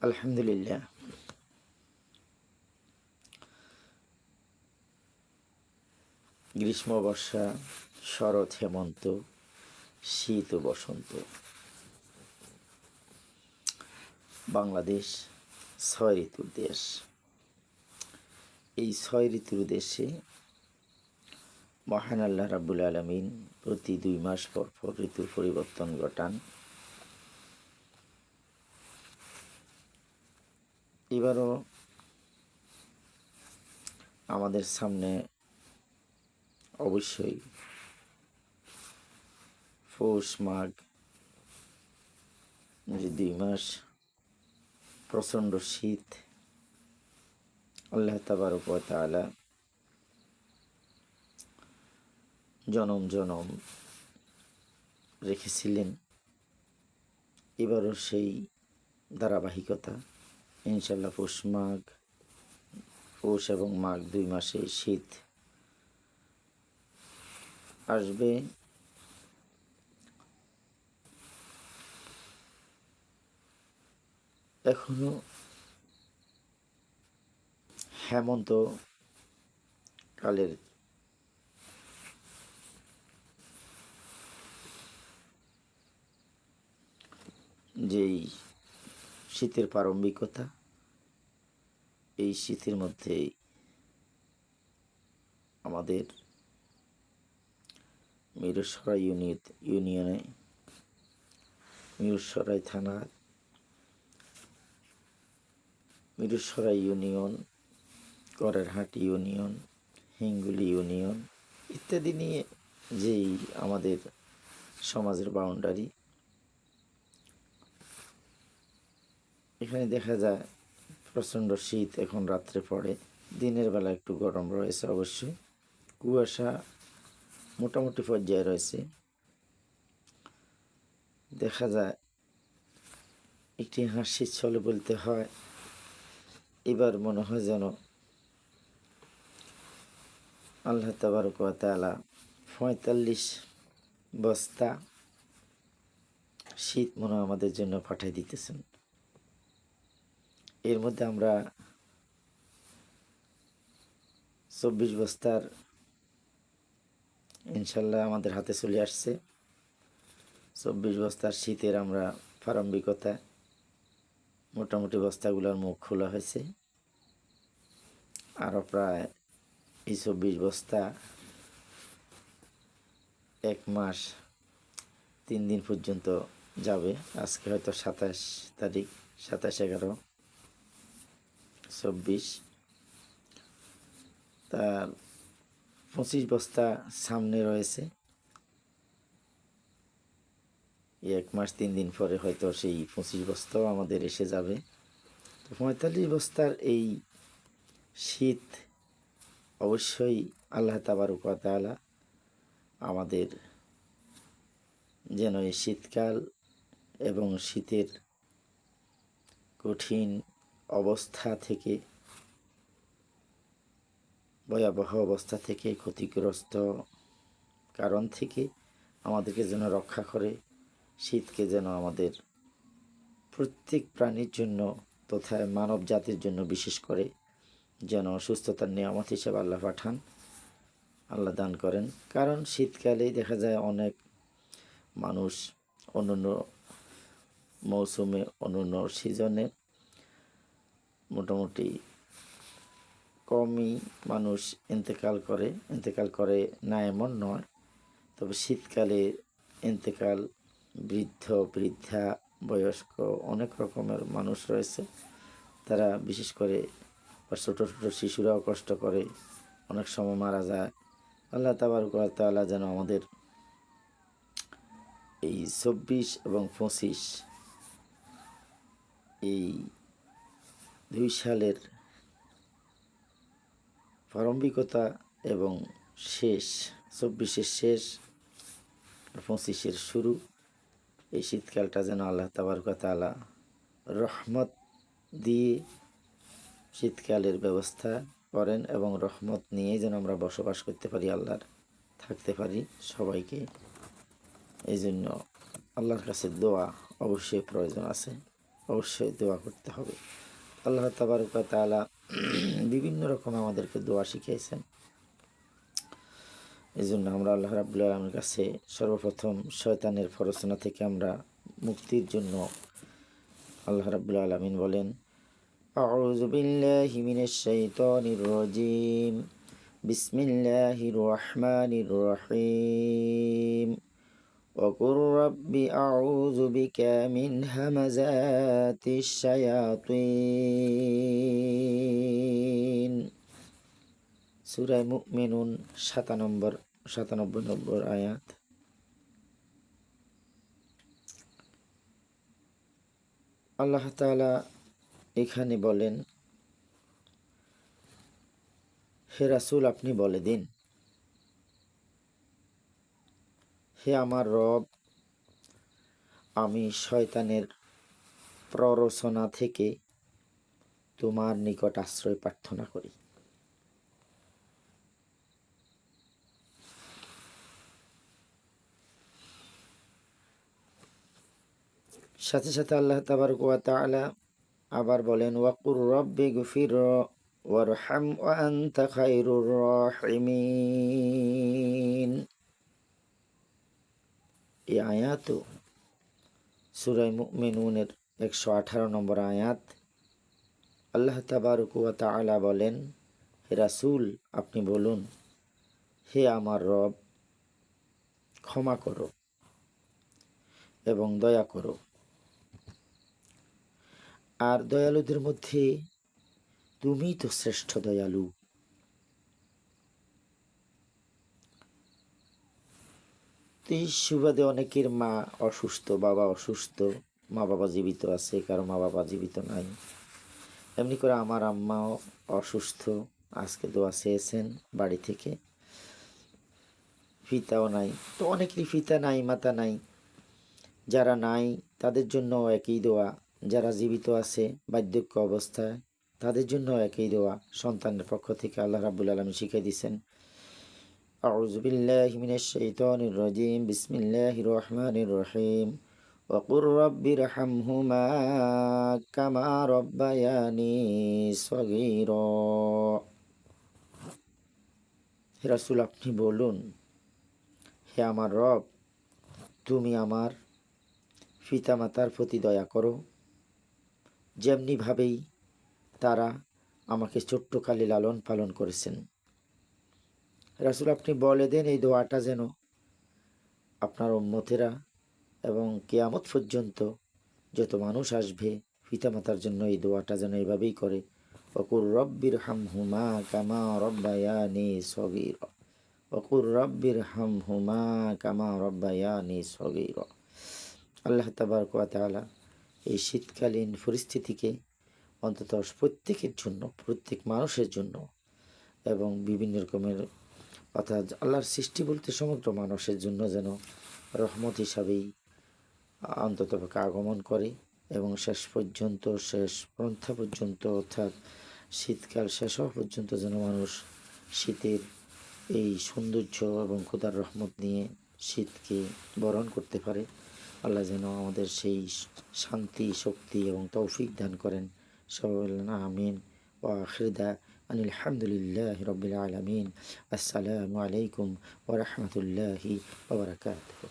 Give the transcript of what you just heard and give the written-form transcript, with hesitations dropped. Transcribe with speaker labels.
Speaker 1: আলহামদুলিল্লাহ। গ্রীষ্ম, বর্ষা, শরৎ, হেমন্ত, শীত ও বসন্ত। বাংলাদেশ ৬ ঋতুর দেশ। এই ৬ ঋতুর দেশে মহান আল্লাহ রাব্বুল আলামিন প্রতি ২ মাস পর পর ঋতুর পরিবর্তন ঘটান। এবারও আমাদের সামনে অবশ্যই পৌষ মাঘ যে ২ মাস প্রচণ্ড শীত। আল্লাহ তাবারক ওয়া তাআলা জনম জনম রেখেছিলেন, এবারও সেই ধারাবাহিকতা। ইনশাল্লাহ পৌষ এবং মাঘ ২ মাসে শীত আসবে। এখনো হেমন্ত কালের যেই শীতের প্রারম্ভিকতা, এই শীতের মধ্যে আমাদের মিরসরাই ইউনিয়নে মিরসরাই থানা, Mirsarai union, Karerhat union, Hinguli union ইত্যাদি নিয়ে যেই আমাদের সমাজের বাউন্ডারি, এখানে দেখা যায় প্রচণ্ড শীত এখন রাত্রে পড়ে। দিনের বেলা একটু গরম রয়েছে, অবশ্যই কুয়াশা মোটামুটি পর্যায়ে রয়েছে। দেখা যায় একটি হাসির ছলে বলতে হয়, এবার মনে হয় যেন আল্লাহ তাবারক ওয়া তাআলা ৪৫ বস্তা শীত মনে হয় আমাদের জন্য পাঠিয়ে দিতেছেন। এর মধ্যে আমরা ২৪ বস্তার ইনশাল্লাহ আমাদের হাতে চলে আসছে। ২৪ বস্তার শীতের আমরা প্রারম্ভিকতা, মোটামুটি বস্তাগুলোর মুখ খোলা হয়েছে। আরও প্রায় এই ২৪ বস্তা ১ মাস ৩ দিন পর্যন্ত যাবে। আজকে হয়তো ২৭ তারিখ, ২৭/১১/২৪, তার ২৫ বস্তা সামনে রয়েছে। ১ মাস ৩ দিন পরে হয়তো সেই ২৫ বস্তাও আমাদের এসে যাবে। তো ৪৫ বস্তার এই শীত অবশ্যই আল্লাহ তাবারক ওয়া তাআলা আমাদের যেন এই শীতকাল এবং শীতের কঠিন অবস্থা থেকে, ভয়াবহ অবস্থা থেকে, ক্ষতিগ্রস্ত কারণ থেকে আমাদেরকে যেন রক্ষা করে। শীতকে যেন আমাদের প্রত্যেক প্রাণীর জন্য তথা মানব জাতির জন্য বিশেষ করে যেন সুস্থতার নিয়ামত হিসেবে আল্লাহ পাঠান, আল্লাহ দান করেন। কারণ শীতকালেই দেখা যায় অনেক মানুষ অন্যান্য মৌসুমে, অন্যান্য সিজনে মোটামুটি কমই মানুষ ইন্তেকাল করে না এমন নয়, তবে শীতকালে ইন্তেকাল বৃদ্ধ বৃদ্ধা বয়স্ক অনেক রকমের মানুষ রয়েছে। তারা বিশেষ করে ছোটো ছোটো শিশুরাও কষ্ট করে, অনেক সময় মারা যায়। আল্লাহ তাবারক ওয়া তাআলা যেন আমাদের এই ২৪ এবং ২৫ এই ২ সালের প্রারম্ভিকতা এবং শেষ, ২৪-এর শেষ, ২৫-এর শুরু, এই শীতকালটা যেন আল্লাহ তাবারক ওয়া তাআলা রহমত দিয়ে শীতকালের ব্যবস্থা করেন এবং রহমত নিয়েই যেন আমরা বসবাস করতে পারি, আল্লাহর থাকতে পারি সবাইকে। এই জন্য আল্লাহর কাছে দোয়া অবশ্যই প্রয়োজন আছে। অবশ্যই দোয়া করতে হবে। আল্লাহ তাবারক ওয়া তাআলা বিভিন্ন রকম আমাদেরকে দোয়া শিখিয়েছেন। এই জন্য আমরা আল্লাহ রাব্বুল আলামিনের কাছে সর্বপ্রথম শয়তানের প্ররোচনা থেকে আমরা মুক্তির জন্য আল্লাহ রাব্বুল আলামিন বলেন, আউযু বিল্লাহি মিনাশ শাইতানির রাজীম, বিসমিল্লাহির রহমানির রহিম, وقل رب أعوذ بك من همزات الشياطين। সূরা মুমিনুন 97 নম্বর আয়াত। আল্লাহ তাআলা এখানে বলেন, হে রাসূল আপনি বলে দিন, হে আমার রব, আমি শয়তানের প্ররোচনা থেকে তোমার নিকট আশ্রয় প্রার্থনা করি। সাথে সাথে আল্লাহ তাবারক ওয়া তাআলা আবার বলেন, ওয়াকুর রব্বি গফির ওয়ারহাম ওয়া আনতা খায়রুর রাহিমিন। এই আয়াত সূরা মুমিনুনের 118 নম্বর আয়াত। আল্লাহ তাবারক ওয়া তাআলা বলেন, হে রাসূল আপনি বলুন, হে আমার রব, ক্ষমা করো এবং দয়া করো, আর দয়ালুদের মধ্যে তুমি তো শ্রেষ্ঠ দয়ালু। এই সুবাদে অনেকের মা অসুস্থ, বাবা অসুস্থ, মা বাবা জীবিত আছে, কারো মা বাবা জীবিত নাই। এমনি করে আমার আম্মাও অসুস্থ, আজকে দোয়া চেয়েছেন বাড়ি থেকে। পিতাও নাই, তো অনেকেরই পিতা নাই, মাতা নাই। যারা নাই তাদের জন্য একই দোয়া, যারা জীবিত আছে বার্ধক্য অবস্থায় তাদের জন্য একই দোয়া সন্তানের পক্ষ থেকে আল্লাহ রাব্বুল আলামিন শিখিয়ে দিয়েছেন। আউযু বিল্লাহি মিনাশ শাইতানির রাজীম, বিসমিল্লাহির রহমানির রহিম, ওয়াকুর রব্বিরহামহুমা কামা রব্বায়ানি সগীরা। হে রাসূল আপনি বলুন, হে আমার রব, তুমি আমার পিতামাতার প্রতি দয়া করো, যেমনিভাবেই তারা আমাকে ছোট্টকালে লালন পালন করেছেন। রাসূল আপনি বলে দেন এই দোয়াটা যেন আপনার উম্মতেরা এবং কিয়ামত পর্যন্ত যত মানুষ আসবে পিতামাতার জন্য এই দোয়াটা যেন এইভাবেই করে, ওয়াকুর রব্বিরহামহুমা কামা রব্বায়ানি সগীরা, ওয়াকুর রব্বিরহামহুমা কামা রব্বায়ানি সগীরা। আল্লাহ তাবারক ওয়া তাআলা এই শীতকালীন পরিস্থিতিকে অন্তত প্রত্যেকের জন্য, প্রত্যেক মানুষের জন্য এবং বিভিন্ন রকমের, অর্থাৎ আল্লাহর সৃষ্টি বলতে সমগ্র মানুষের জন্য যেন রহমত হিসাবেই অন্ততপক্ষে আগমন করে এবং শেষ পর্যন্ত, শেষ পন্থা পর্যন্ত, অর্থাৎ শীতকাল শেষ হওয়া পর্যন্ত যেন মানুষ শীতের এই সৌন্দর্য এবং খোদার রহমত নিয়ে শীতকে বরণ করতে পারে। আল্লাহ যেন আমাদের সেই শান্তি, শক্তি এবং তৌফিক দান করেন। সবাই আমিন। ওয়া আখির দাওয়ানা আলহামদুলিল্লাহি রাব্বিল আলামিন। আসসালামু আলাইকুম ওয়া রাহমাতুল্লাহি ওয়া বারাকাতুহু।